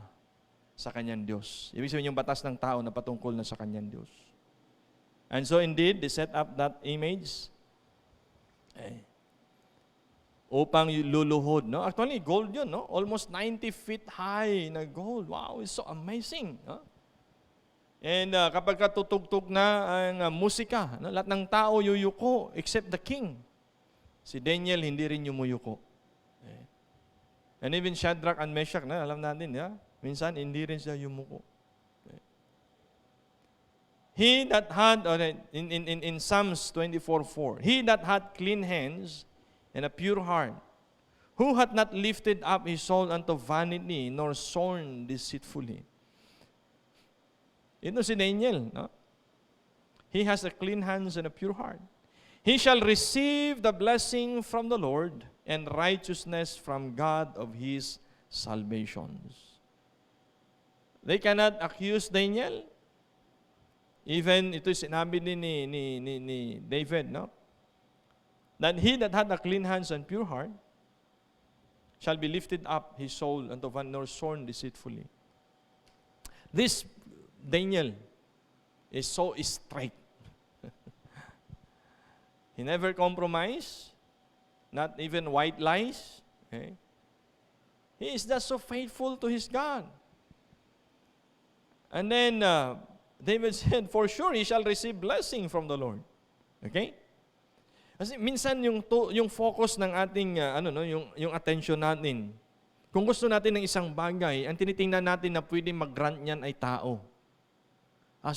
sa kanyang Diyos. Ibig sabihin yung batas ng tao na patungkol na sa kanyang Diyos. And so indeed, they set up that image upang luluhod. No? Actually, gold yun. No? Almost 90 feet high na gold. Wow, it's so amazing. No? And kapag katutugtog na ang musika, no? Lahat ng tao yuyuko except the king. Si Daniel hindi rin yumuyuko. And even Shadrach and Meshach, na alam natin, minsan hindi rin siya yumuko. He that had, in Psalms 24:4, he that had clean hands and a pure heart, who hath not lifted up his soul unto vanity, nor sworn deceitfully. Ito si Daniel. No? He has a clean hands and a pure heart. He shall receive the blessing from the Lord and righteousness from God of his salvations. They cannot accuse Daniel. Even ito sinabi din ni David, no? That he that had a clean hands and pure heart shall be lifted up his soul unto vanity, nor sworn deceitfully. This Daniel is so straight. He never compromised, not even white lies. Okay? He is just so faithful to his God. And then David said, for sure he shall receive blessing from the Lord. Okay? Kasi minsan yung focus ng ating yung attention natin. Kung gusto natin ng isang bagay, ang tinitingnan natin na pwede mag-grant niyan ay tao.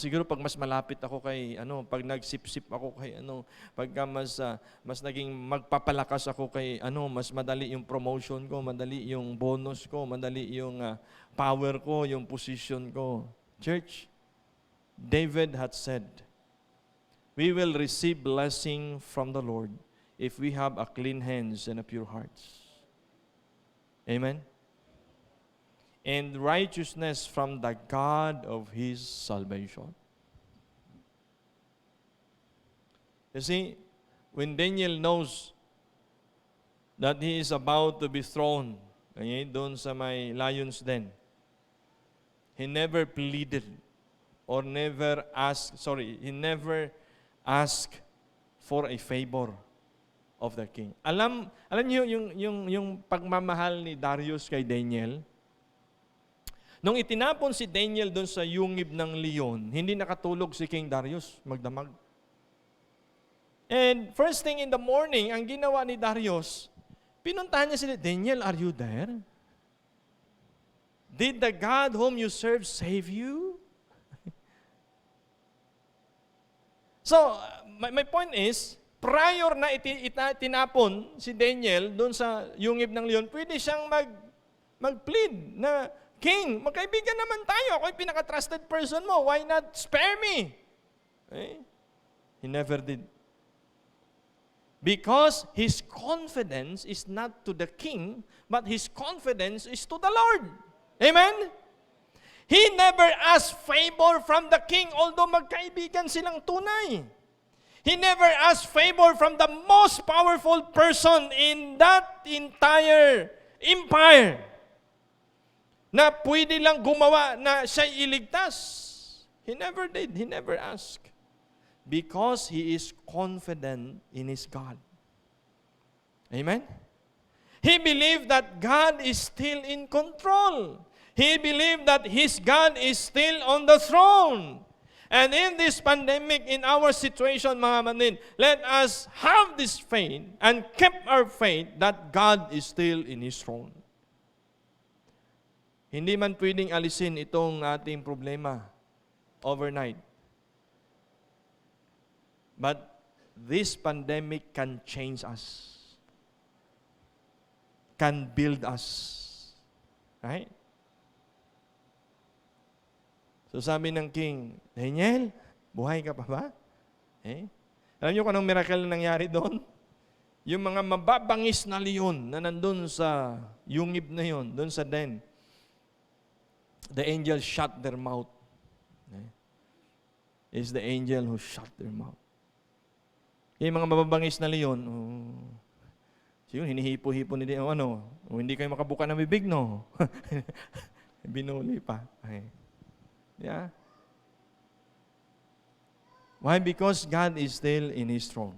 Siguro pag mas malapit ako kay pag nagsip-sip ako kay pagka mas naging magpapalakas ako kay mas madali yung promotion ko, madali yung bonus ko, madali yung power ko, yung position ko. Church, David had said, we will receive blessing from the Lord if we have a clean hands and a pure hearts. Amen? And righteousness from the God of his salvation. You see, when Daniel knows that he is about to be thrown, doon sa may lion's den, he never pleaded or never asked for a favor of the king. Alam niyo yung pagmamahal ni Darius kay Daniel? Nung itinapon si Daniel doon sa yungib ng leon, hindi nakatulog si King Darius, magdamag. And first thing in the morning, ang ginawa ni Darius, pinuntahan niya sila, Daniel, are you there? Did the God whom you serve save you? So, my point is, prior na tinapon si Daniel doon sa yungib ng leon, pwede siyang mag-plead na, King, magkaibigan naman tayo. Ako'y pinaka-trusted person mo. Why not spare me? He never did. Because his confidence is not to the king, but his confidence is to the Lord. Amen? He never asked favor from the king, although magkaibigan silang tunay. He never asked favor from the most powerful person in that entire empire na pwede lang gumawa na siya'y iligtas. He never did. He never asked. Because he is confident in his God. Amen? He believed that God is still in control. He believed that his God is still on the throne. And in this pandemic, in our situation, mga manin, let us have this faith and keep our faith that God is still in his throne. Hindi man pwedeng alisin itong ating problema overnight. But this pandemic can change us, can build us, Right? So sabi ng king, Daniel, buhay ka pa ba? Alam niyo kung anong miracle na nangyari doon? Yung mga mababangis na leon na nandun sa yungib na yon, doon sa den, the angel shut their mouth. It's the angel who shut their mouth. Yung mga mababangis na leon, siguro hinihipo-hipo ni hindi kayo makabuka ng bibig, no? Binuli pa. Yeah. Why? Because God is still in His throne.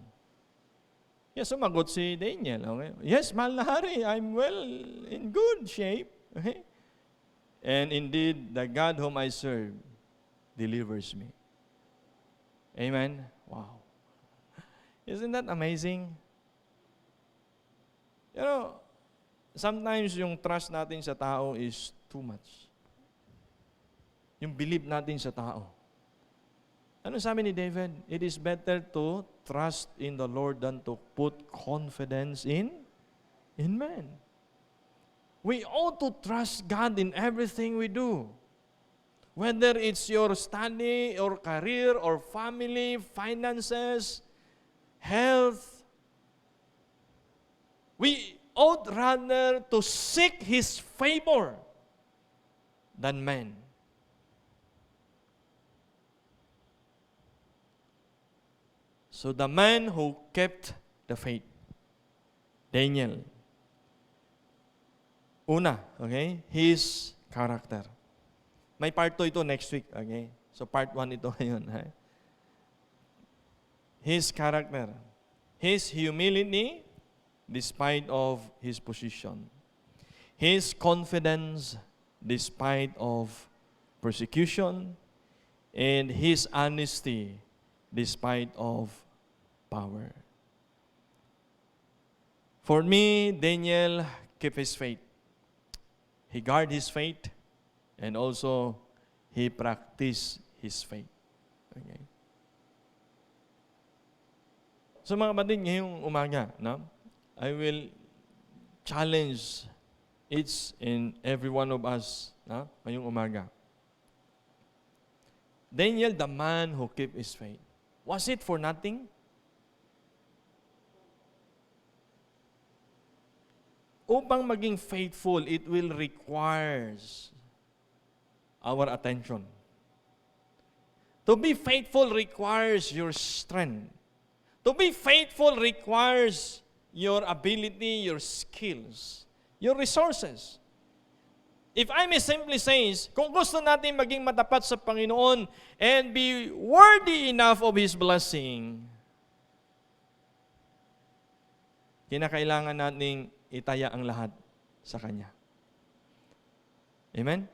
Yes, sumagot si Daniel. Okay? Yes, mahal na hari, I'm well, in good shape. Okay? And indeed, the God whom I serve delivers me. Amen? Wow. Isn't that amazing? You know, sometimes yung trust natin sa tao is too much. Yung believe natin sa tao. Ano sabi ni David? It is better to trust in the Lord than to put confidence in man. We ought to trust God in everything we do. Whether it's your study or career or family, finances, health, we ought rather to seek His favor than man. So the man who kept the faith, Daniel, una, okay, his character. May part 2 ito next week, okay? So part 1 ito ngayon. Okay? His character, his humility despite of his position, his confidence despite of persecution, and his honesty despite of power. For me, Daniel kept his faith. He guarded his faith and also he practiced his faith. Okay. So mga kapatid, ngayong umaga, no? I will challenge each and every one of us, no? Ngayong umaga. Daniel, the man who kept his faith, was it for nothing? Upang maging faithful, it will requires our attention. To be faithful requires your strength. To be faithful requires your ability, your skills, your resources. If I may simply say, kung gusto natin maging matapat sa Panginoon and be worthy enough of His blessing, kinakailangan nating itaya ang lahat sa Kanya. Amen?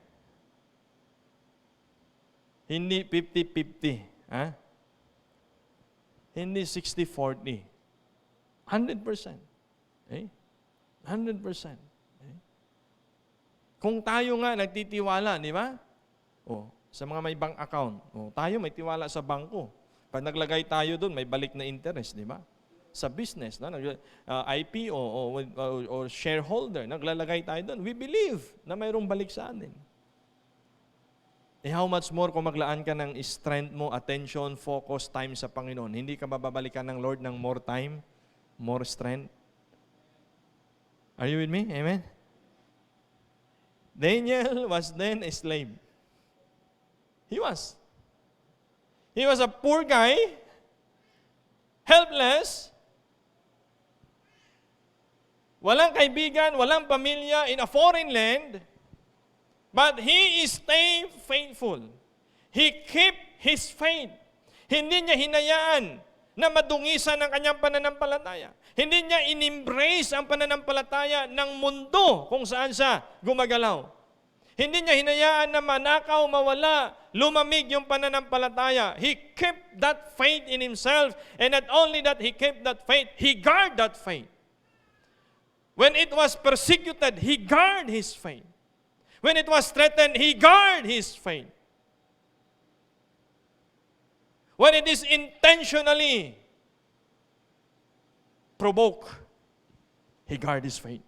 Hindi 50-50. Ha? Hindi 60-40. 100%. Okay? 100%. Okay? Kung tayo nga nagtitiwala, di ba? Sa mga may bank account, tayo may tiwala sa bangko. Pag naglagay tayo doon, may balik na interest, di ba? Sa business, no? IPO o shareholder, naglalagay tayo doon. We believe na mayroong balik sa atin. How much more kung maglaan ka ng strength mo, attention, focus, time sa Panginoon. Hindi ka babalikan ng Lord ng more time, more strength. Are you with me? Amen? Daniel was then a slave. He was. He was a poor guy, helpless, walang kaibigan, walang pamilya in a foreign land, but he stayed faithful. He kept his faith. Hindi niya hinayaan na madungisan ang kanyang pananampalataya. Hindi niya in-embrace ang pananampalataya ng mundo kung saan siya gumagalaw. Hindi niya hinayaan na manakaw, mawala, lumamig yung pananampalataya. He kept that faith in himself, and not only that, he kept that faith, he guarded that faith. When it was persecuted, he guarded his faith. When it was threatened, he guarded his faith. When it is intentionally provoked, he guarded his faith.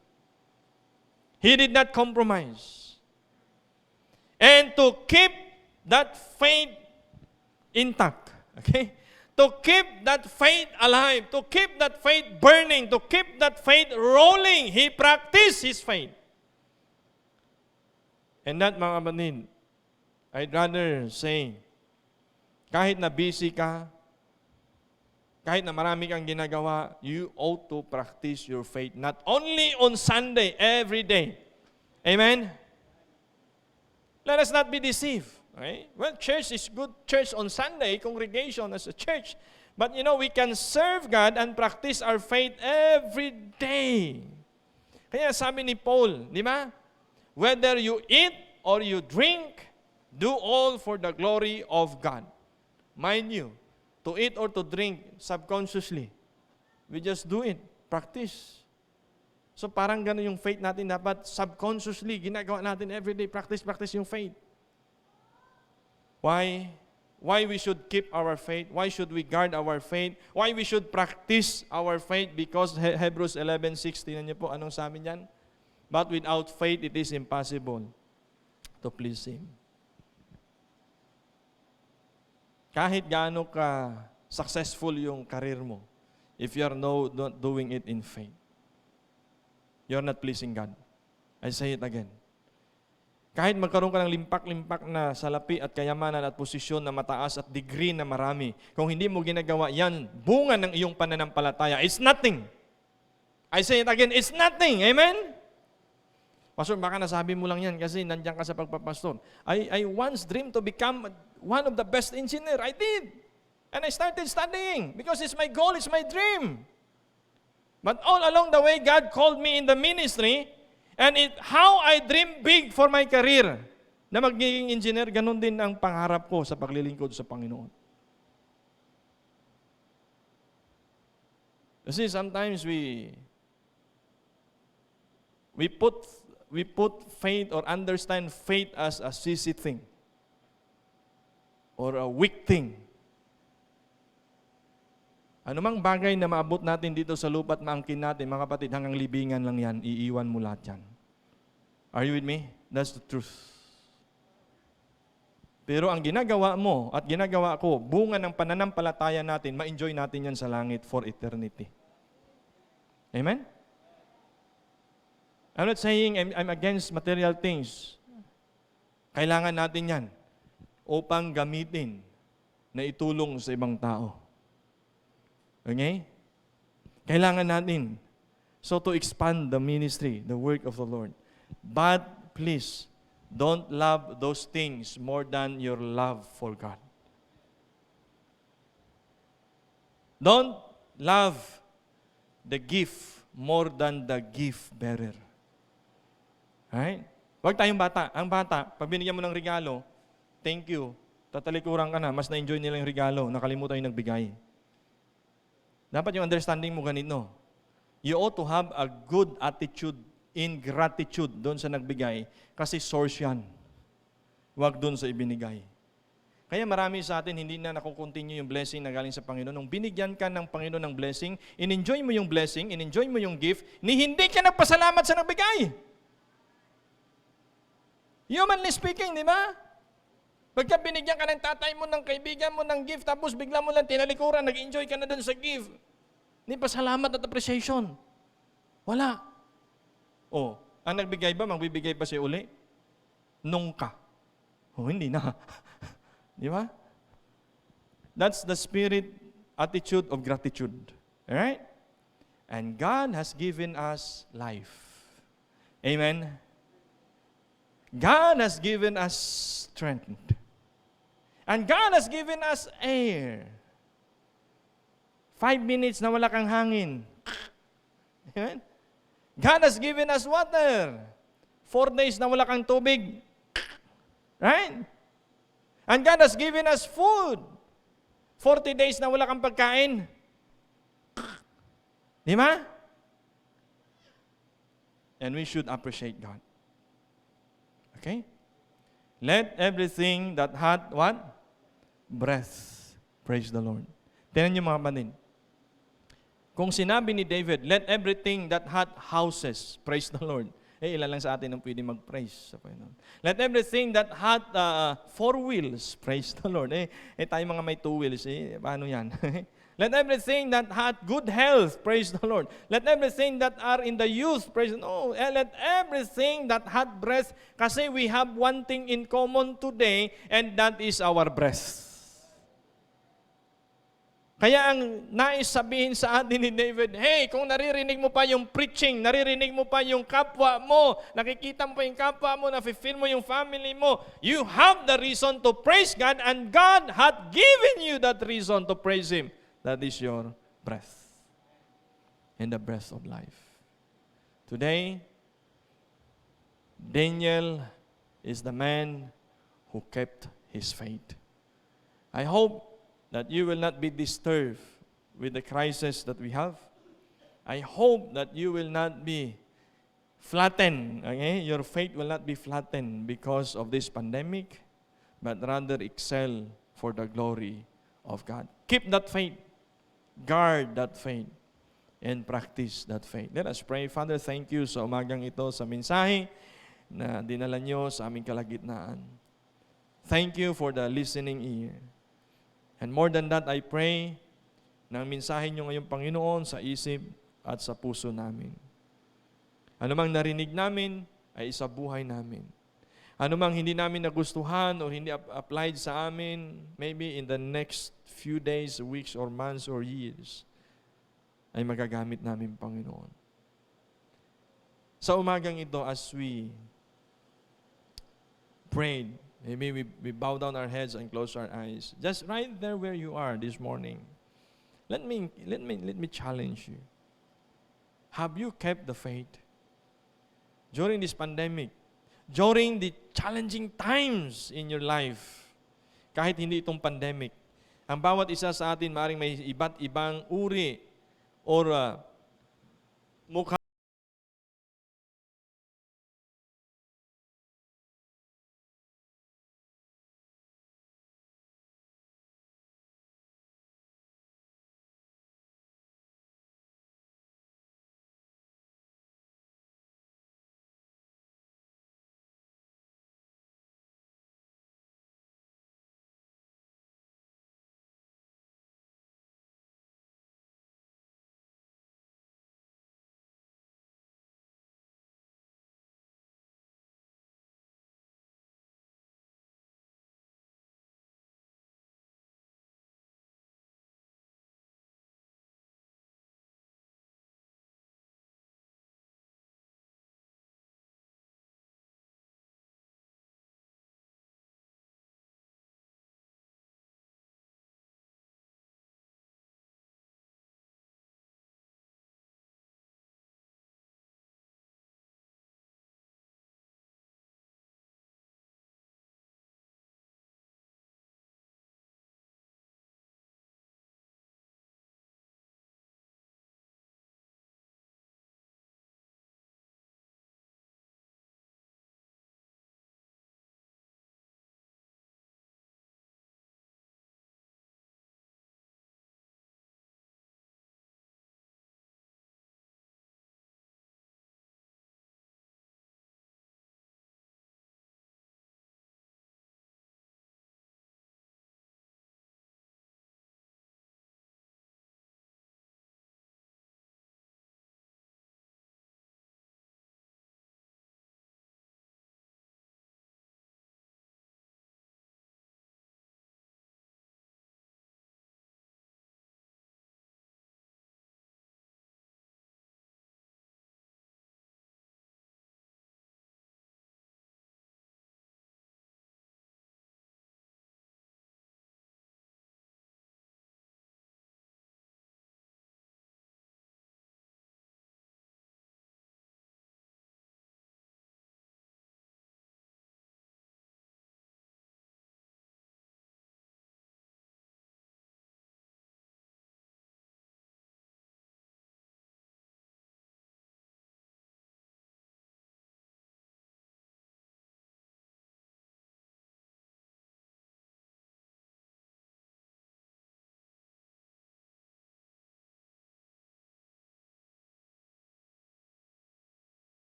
He did not compromise. And to keep that faith intact. Okay? To keep that faith alive, to keep that faith burning, to keep that faith rolling, he practiced his faith. And that, mga kapatid, I'd rather say, kahit na busy ka, kahit na marami kang ginagawa, you ought to practice your faith. Not only on Sunday, every day. Amen? Let us not be deceived. Okay? Well, church is good. Church on Sunday, congregation as a church. But we can serve God and practice our faith every day. Kaya sabi ni Paul, di ba? Whether you eat or you drink, do all for the glory of God. Mind you, to eat or to drink subconsciously, we just do it, practice. So parang gano'n yung faith natin, dapat subconsciously, ginagawa natin everyday, practice yung faith. Why? Why we should keep our faith? Why should we guard our faith? Why we should practice our faith? Because Hebrews 11:6, tingnan niyo po anong sabi niyan? But without faith, it is impossible to please Him. Kahit gaano ka successful yung career mo, if you are not doing it in faith, you're not pleasing God. I say it again. Kahit magkaroon ka ng limpak-limpak na salapi at kayamanan at posisyon na mataas at degree na marami, kung hindi mo ginagawa yan, bunga ng iyong pananampalataya, it's nothing. I say it again, it's nothing. Amen? Pastor, baka nasabi mo lang yan kasi nandiyan ka sa pagpapastor. I once dreamed to become one of the best engineer. I did. And I started studying because it's my goal, it's my dream. But all along the way, God called me in the ministry, and how I dream big for my career. Na magiging engineer, ganun din ang pangarap ko sa paglilingkod sa Panginoon. Kasi sometimes we put faith or understand faith as a sissy thing or a weak thing. Anumang bagay na maabot natin dito sa lupa at maangkin natin, mga kapatid, hanggang libingan lang yan, iiwan mo lahat yan. Are you with me? That's the truth. Pero ang ginagawa mo at ginagawa ko, bunga ng pananampalataya natin, ma-enjoy natin yan sa langit for eternity. Amen? I'm not saying I'm against material things. Kailangan natin yan upang gamitin na itulong sa ibang tao. Okay? Kailangan natin. So to expand the ministry, the work of the Lord. But please, don't love those things more than your love for God. Don't love the gift more than the gift bearer. Right? Huwag tayong bata. Ang bata, pag binigyan mo ng regalo, thank you. Tatalikuran ka na, mas na-enjoy nila yung regalo, nakalimutan yung nagbigay. Dapat yung understanding mo ganito. You ought to have a good attitude in gratitude doon sa nagbigay kasi source yan. Huwag doon sa ibinigay. Kaya marami sa atin hindi na nakukontinue yung blessing na galing sa Panginoon. Nung binigyan ka ng Panginoon ng blessing, in-enjoy mo yung blessing, in-enjoy mo yung gift, hindi ka nagpasalamat sa nagbigay. Humanly speaking, di ba? Pagka binigyan ka ng tatay mo, ng kaibigan mo ng gift, tapos bigla mo lang tinalikuran, nag-enjoy ka na doon sa gift. Hindi pa salamat at appreciation. Wala. O, ang nagbigay ba, magbibigay pa siya uli? Nung ka. O, hindi na. Di ba? That's the spirit, attitude of gratitude. Alright? And God has given us life. Amen? God has given us strength. And God has given us air. 5 minutes na wala kang hangin. Amen? God has given us water. 4 days na wala kang tubig. Right? And God has given us food. 40 days na wala kang pagkain. Di ba? And we should appreciate God. Okay? Let everything that hath what? Breath. Praise the Lord. Tingnan niyo mga kapatid. Kung sinabi ni David, let everything that hath houses, praise the Lord. ilan lang sa atin ang pwede mag-praise sa Panginoon. Let everything that had four wheels, praise the Lord. Tayo mga may two wheels, paano yan? Let everything that hath good health, praise the Lord. Let everything that are in the youth, praise the Lord. Let everything that hath breath, kasi we have one thing in common today, and that is our breath. Kaya ang nais sabihin sa atin ni David, hey, kung naririnig mo pa yung preaching, naririnig mo pa yung kapwa mo, nakikita mo pa yung kapwa mo, nafe-feel mo yung family mo, you have the reason to praise God, and God hath given you that reason to praise Him. That is your breath and the breath of life. Today, Daniel is the man who kept his faith. I hope that you will not be disturbed with the crisis that we have. I hope that you will not be flattened. Okay? Your faith will not be flattened because of this pandemic, but rather excel for the glory of God. Keep that faith. Guard that faith. And practice that faith. Let us pray. Father, thank you sa umagang ito sa mensahe na dinala nyo sa aming kalagitnaan. Thank you for the listening ear. And more than that, I pray na ang mensahe nyo ngayong Panginoon sa isip at sa puso namin. Ano mang narinig namin ay sa buhay namin. Ano mang hindi namin nagustuhan o hindi applied sa amin, maybe in the next few days, weeks, or months, or years, ay magagamit namin, Panginoon. Sa umagang ito, as we prayed, maybe we bow down our heads and close our eyes. Just right there where you are this morning. Let me challenge you. Have you kept the faith? During this pandemic, during the challenging times in your life, kahit hindi itong pandemic, ang bawat isa sa atin maaaring may iba't ibang uri or mukha